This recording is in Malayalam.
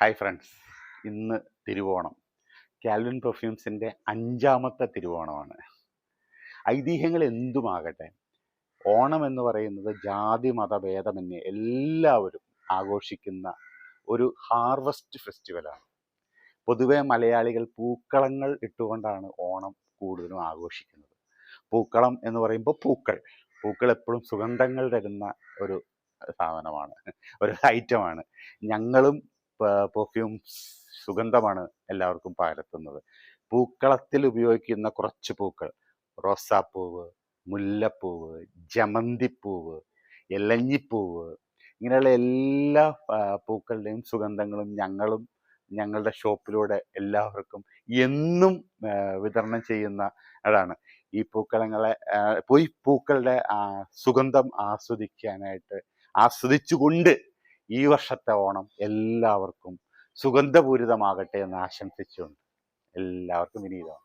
ഹായ് ഫ്രണ്ട്സ്, ഇന്ന് തിരുവോണം. കാൽവിൻ പെർഫ്യൂംസിൻ്റെ 5ാമത്തെ തിരുവോണമാണ്. ഐതിഹ്യങ്ങൾ എന്തുമാകട്ടെ, ഓണം എന്ന് പറയുന്നത് ജാതി മതഭേദമന്യേ എല്ലാവരും ആഘോഷിക്കുന്ന ഒരു ഹാർവസ്റ്റ് ഫെസ്റ്റിവലാണ്. പൊതുവെ മലയാളികൾ പൂക്കളങ്ങൾ ഇട്ടുകൊണ്ടാണ് ഓണം കൂടുതലും ആഘോഷിക്കുന്നത്. പൂക്കളം എന്ന് പറയുമ്പോൾ പൂക്കൾ എപ്പോഴും സുഗന്ധങ്ങൾ തരുന്ന ഒരു സാധനമാണ്, ഒരു ഐറ്റമാണ്. ഞങ്ങളും പെർഫ്യൂംസ് സുഗന്ധമാണ് എല്ലാവർക്കും പകർത്തുന്നത്. പൂക്കളത്തിൽ ഉപയോഗിക്കുന്ന കുറച്ച് പൂക്കൾ, റോസാപ്പൂവ്, മുല്ലപ്പൂവ്, ജമന്തിപ്പൂവ്, എലഞ്ഞിപ്പൂവ്, ഇങ്ങനെയുള്ള എല്ലാ പൂക്കളുടെയും സുഗന്ധങ്ങളും ഞങ്ങളുടെ ഷോപ്പിലൂടെ എല്ലാവർക്കും എന്നും വിതരണം ചെയ്യുന്ന അതാണ്. ഈ പൂക്കളുടെ സുഗന്ധം ആസ്വദിച്ചുകൊണ്ട് ഈ വർഷത്തെ ഓണം എല്ലാവർക്കും സുഗന്ധപൂരിതമാകട്ടെ എന്ന് ആശംസിച്ചുകൊണ്ട് എല്ലാവർക്കും വിനീതം.